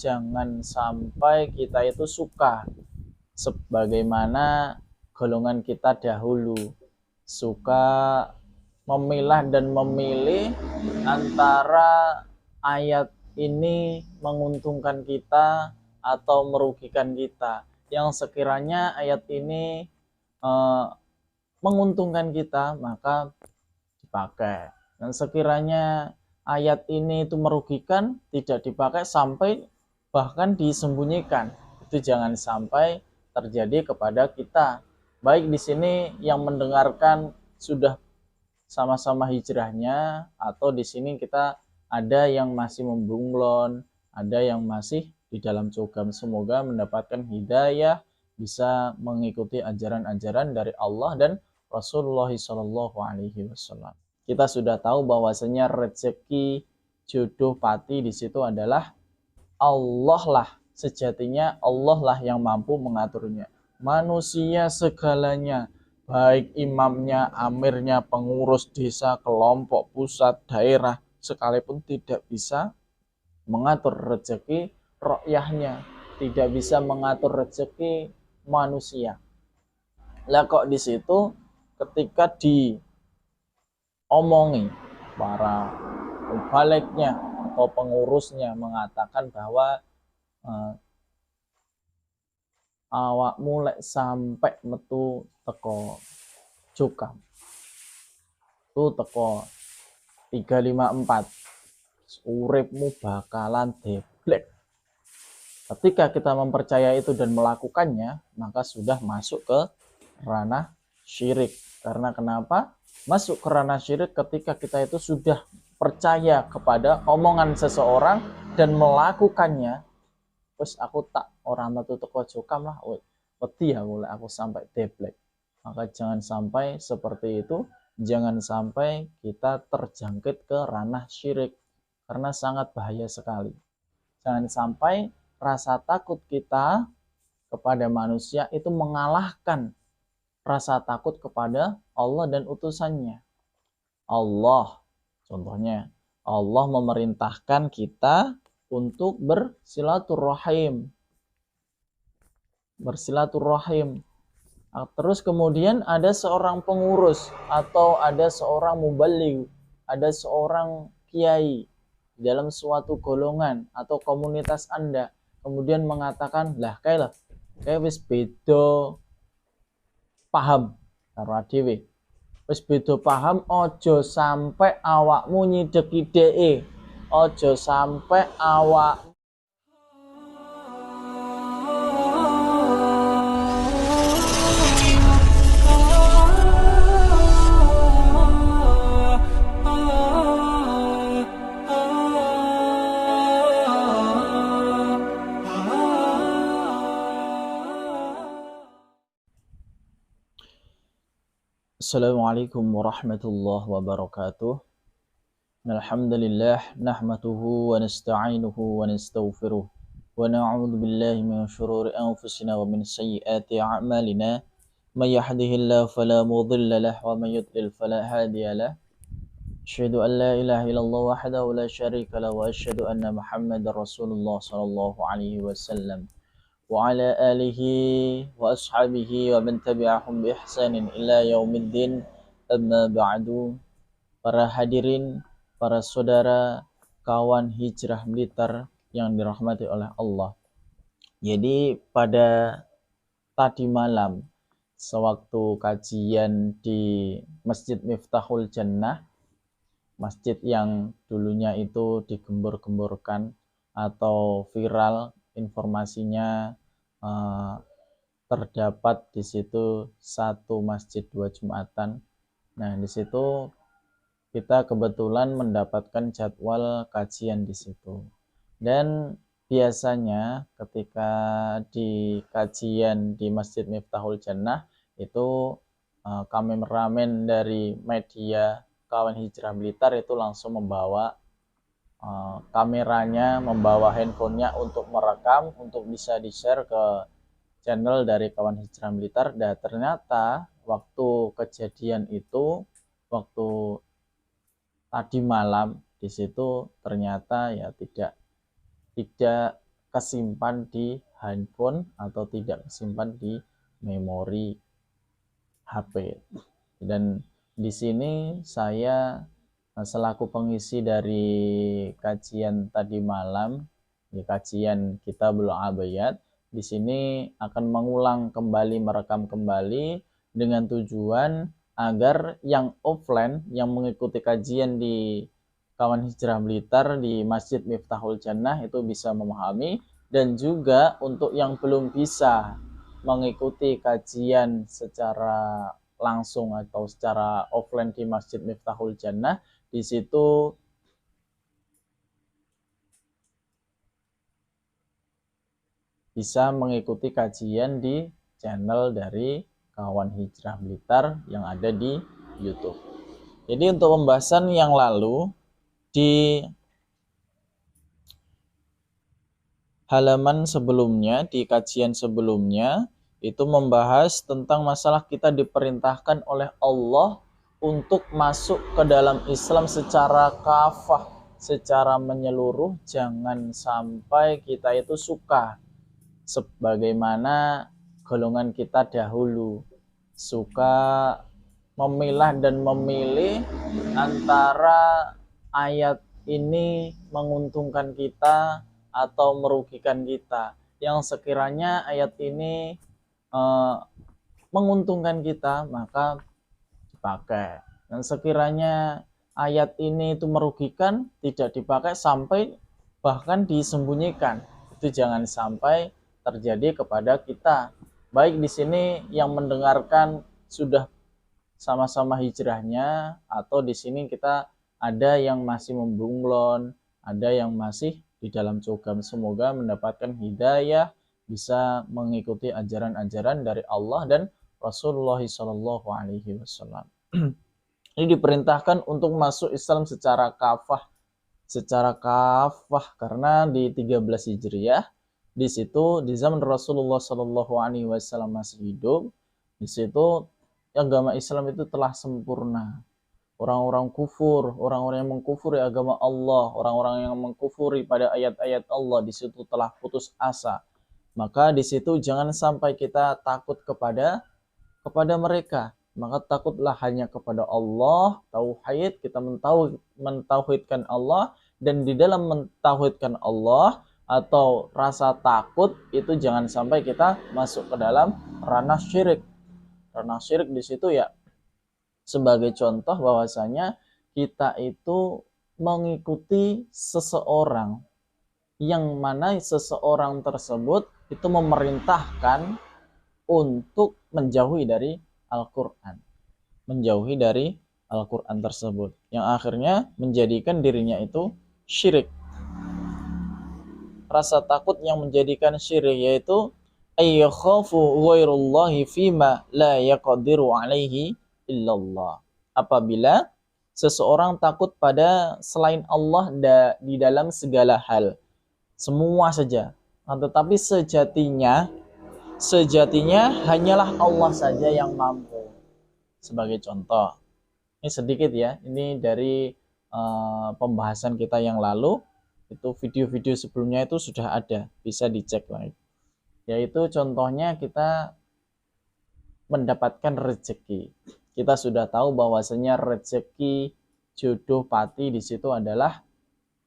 jangan sampai kita itu suka sebagaimana golongan kita dahulu, suka memilah dan memilih antara ayat ini menguntungkan kita atau merugikan kita. Yang sekiranya ayat ini menguntungkan kita, maka dipakai. Dan sekiranya ayat ini itu merugikan, tidak dipakai sampai bahkan disembunyikan. Itu jangan sampai terjadi kepada kita. Baik di sini yang mendengarkan sudah sama-sama hijrahnya, atau di sini kita ada yang masih membunglon, ada yang masih di dalam cogam. Semoga mendapatkan hidayah, bisa mengikuti ajaran-ajaran dari Allah dan Rasulullah SAW. Kita sudah tahu bahwasanya rezeki, jodoh, pati di situ adalah Allah lah, sejatinya Allah lah yang mampu mengaturnya. Manusia segalanya, baik imamnya, amirnya, pengurus desa, kelompok, pusat, daerah, sekalipun tidak bisa mengatur rezeki rakyatnya, tidak bisa mengatur rezeki manusia. Lah kok di situ ketika diomongi para baliknya atau pengurusnya mengatakan bahwa awak mulai sampai metu teko cukam tu teko 354 uripmu bakalan deblek. Ketika kita mempercayai itu dan melakukannya, maka sudah masuk ke ranah syirik. Karena kenapa? Masuk ke ranah syirik ketika kita itu sudah percaya kepada omongan seseorang dan melakukannya. Terus aku tak orang metu teko cukam lah, wedi aku sampai deblek. Maka jangan sampai seperti itu, jangan sampai kita terjangkit ke ranah syirik, karena sangat bahaya sekali. Jangan sampai rasa takut kita kepada manusia itu mengalahkan rasa takut kepada Allah dan utusannya. Allah, contohnya, Allah memerintahkan kita untuk bersilaturahim. Terus kemudian ada seorang pengurus atau ada seorang mubaligh, ada seorang kiai dalam suatu golongan atau komunitas Anda, kemudian mengatakan, lah kayak wis beda paham karo dhewe. Wis beda paham, ojo sampai awakmu nyideki dheke. Ojo sampai awak Assalamualaikum warahmatullahi wabarakatuh. Alhamdulillah nahmaduhu wa nasta'inuhu wa nastaghfiruh wa na'udzu billahi min shururi anfusina wa min sayyiati a'malina. May yahdihillahu fala mudilla lahu wa may yudlil fala hadiya lahu. Asyhadu an la ilaha illallah wahdahu la syarika lahu wa asyhadu anna Muhammadar Rasulullah sallallahu alaihi wasallam wa ala alihi wa ashabihi wa man tabi'ahum bi ihsanin ila yaumiddin. Amma ba'du. Para hadirin, para saudara, kawan hijrah Blitar yang dirahmati oleh Allah. Jadi pada tadi malam sewaktu kajian di Masjid Miftahul Jannah, masjid yang dulunya itu digembur-gemburkan atau viral informasinya, terdapat di situ satu masjid 2 Jumatan. Nah, di situ kita kebetulan mendapatkan jadwal kajian di situ. Dan biasanya ketika di kajian di Masjid Miftahul Jannah itu kameramen dari media kawan hijrah Blitar itu langsung membawa kameranya, membawa handphonenya untuk merekam, untuk bisa di-share ke channel dari kawan hijrah Blitar. Dan ternyata waktu kejadian itu, waktu tadi malam di situ ternyata ya tidak kesimpan di handphone atau tidak kesimpan di memori HP. Dan di sini saya selaku pengisi dari kajian tadi malam, di kajian Kitabul Abayat, di sini akan mengulang kembali, merekam kembali dengan tujuan agar yang offline yang mengikuti kajian di Kawan Hijrah Blitar di Masjid Miftahul Jannah itu bisa memahami, dan juga untuk yang belum bisa mengikuti kajian secara langsung atau secara offline di Masjid Miftahul Jannah, di situ bisa mengikuti kajian di channel dari Kawan Hijrah Blitar yang ada di YouTube. Jadi untuk pembahasan yang lalu di halaman sebelumnya, di kajian sebelumnya, itu membahas tentang masalah kita diperintahkan oleh Allah untuk masuk ke dalam Islam secara kafah, secara menyeluruh. Jangan sampai kita itu suka sebagaimana golongan kita dahulu, suka memilah dan memilih antara ayat ini menguntungkan kita atau merugikan kita. Yang sekiranya ayat ini menguntungkan kita, maka dipakai. Dan sekiranya ayat ini itu merugikan, tidak dipakai sampai bahkan disembunyikan. Itu jangan sampai terjadi kepada kita. Baik di sini yang mendengarkan sudah sama-sama hijrahnya, atau di sini kita ada yang masih membunglon, ada yang masih di dalam cogam. Semoga mendapatkan hidayah, bisa mengikuti ajaran-ajaran dari Allah dan Rasulullah SAW. Ini diperintahkan untuk masuk Islam secara kafah, karena di 13 Hijriah di situ, di zaman Rasulullah SAW masih hidup, di situ agama Islam itu telah sempurna. Orang-orang kufur, orang-orang yang mengkufuri agama Allah, orang-orang yang mengkufuri pada ayat-ayat Allah, di situ telah putus asa. Maka di situ jangan sampai kita takut kepada mereka. Maka takutlah hanya kepada Allah, tauhid, kita mentauhidkan Allah, dan di dalam mentauhidkan Allah atau rasa takut itu jangan sampai kita masuk ke dalam ranah syirik. Ranah syirik di situ ya sebagai contoh bahwasanya kita itu mengikuti seseorang yang mana seseorang tersebut itu memerintahkan untuk menjauhi dari Al-Quran, menjauhi dari Al-Quran tersebut, yang akhirnya menjadikan dirinya itu syirik. Rasa takut yang menjadikan syirik yaitu ayyakhafu ghairullahi fima la yaqdiru alaihi illallah. Apabila seseorang takut pada selain Allah di dalam segala hal, semua saja, tetapi sejatinya hanyalah Allah saja yang mampu. Sebagai contoh, ini sedikit ya, ini dari pembahasan kita yang lalu, itu video-video sebelumnya itu sudah ada, bisa dicek lagi. Yaitu contohnya kita mendapatkan rezeki. Kita sudah tahu bahwasanya rezeki, jodoh, pati di situ adalah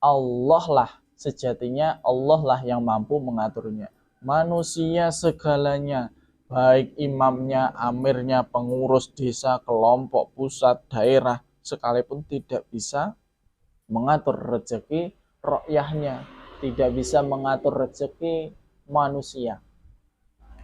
Allah lah, sejatinya Allah lah yang mampu mengaturnya. Manusia segalanya, baik imamnya, amirnya, pengurus desa, kelompok, pusat, daerah, sekalipun tidak bisa mengatur rezeki rakyatnya, tidak bisa mengatur rezeki manusia.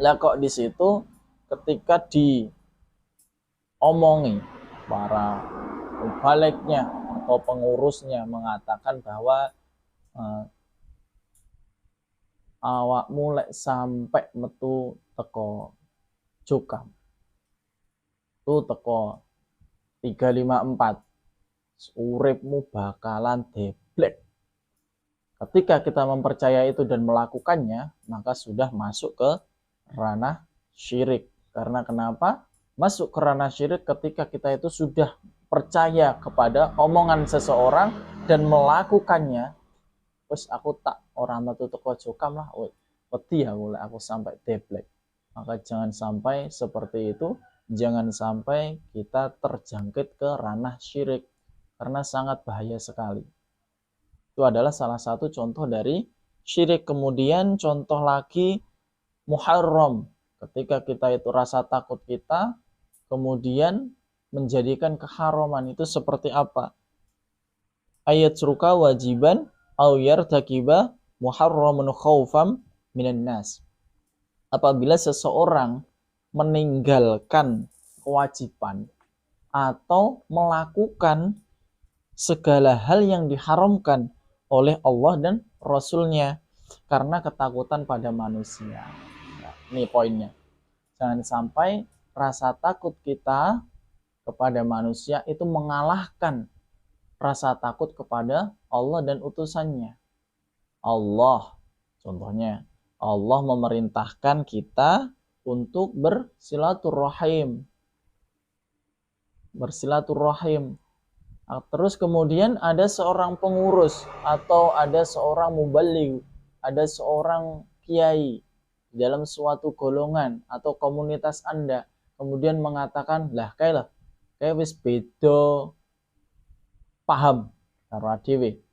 Lah kok di situ ketika diomongi para mubaliknya atau pengurusnya mengatakan bahwa awak mulai sampai metu teko cukam tu teko 354 uripmu bakalan deblek. Ketika kita mempercayai itu dan melakukannya, maka sudah masuk ke ranah syirik. Karena kenapa? Masuk ke ranah syirik ketika kita itu sudah percaya kepada omongan seseorang dan melakukannya. wis aku tak ora metu teko jokam lah, wedi aku sampai deblek. Maka jangan sampai seperti itu, jangan sampai kita terjangkit ke ranah syirik karena sangat bahaya sekali. Itu adalah salah satu contoh dari syirik. Kemudian contoh lagi muharram, ketika kita itu rasa takut kita kemudian menjadikan keharaman, itu seperti apa? Ayat suruka wajiban au yartakiba muharramun khaufam minan nas. Apabila seseorang meninggalkan kewajiban atau melakukan segala hal yang diharamkan oleh Allah dan Rasulnya karena ketakutan pada manusia. Nah, ini poinnya. Jangan sampai rasa takut kita kepada manusia itu mengalahkan rasa takut kepada Allah dan utusannya. Allah, contohnya, Allah memerintahkan kita untuk bersilaturahim. Terus kemudian ada seorang pengurus atau ada seorang mubaligh, ada seorang kiai dalam suatu golongan atau komunitas Anda, kemudian mengatakan, lah kayak wis beda paham karo dhewe.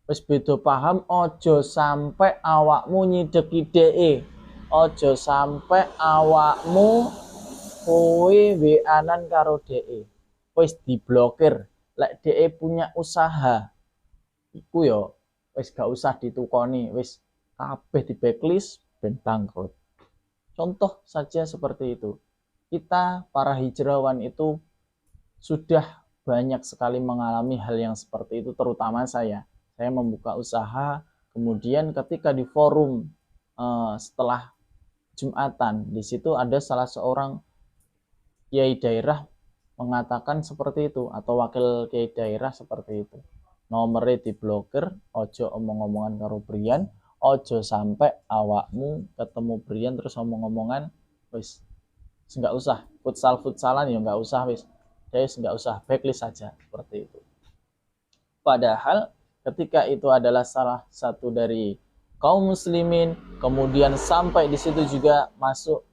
Wis beda paham, ojo sampai awakmu nyideki dhek. Ojo sampai awakmu kowe WA-an karo dhek. Wis diblokir. Lek dhek punya usaha, iku yo wis gak usah ditukoni, wis kabeh di backlist ben bangkrut. Contoh saja seperti itu. Kita para hijrawan itu sudah banyak sekali mengalami hal yang seperti itu, terutama saya membuka usaha, kemudian ketika di forum setelah Jumatan, di situ ada salah seorang kiai daerah mengatakan seperti itu, atau wakil kiai daerah seperti itu, nomornya diblokir, ojo omong-omongan karo Brian, ojo sampai awakmu ketemu Brian terus omong-omongan, wis nggak usah futsalan ya nggak usah, wis nggak usah, backlist saja, seperti itu. Padahal ketika itu adalah salah satu dari kaum muslimin, kemudian sampai di situ juga masuk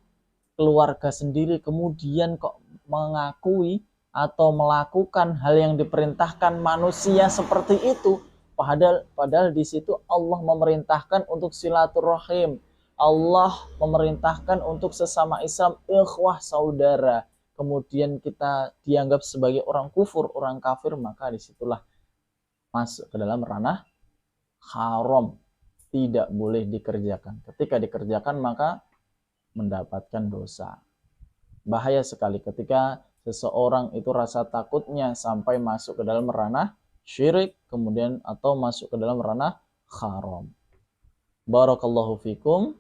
keluarga sendiri, kemudian kok mengakui atau melakukan hal yang diperintahkan manusia seperti itu, padahal di situ Allah memerintahkan untuk silaturahim, Allah memerintahkan untuk sesama Islam ikhwah saudara, kemudian kita dianggap sebagai orang kufur, orang kafir, maka disitulah masuk ke dalam ranah haram, tidak boleh dikerjakan. Ketika dikerjakan maka mendapatkan dosa. Bahaya sekali ketika seseorang itu rasa takutnya sampai masuk ke dalam ranah syirik, kemudian atau masuk ke dalam ranah haram. Barakallahu fikum,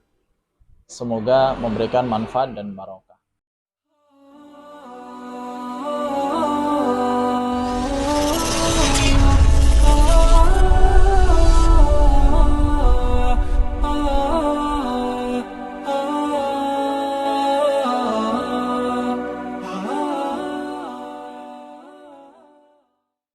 semoga memberikan manfaat dan barokah.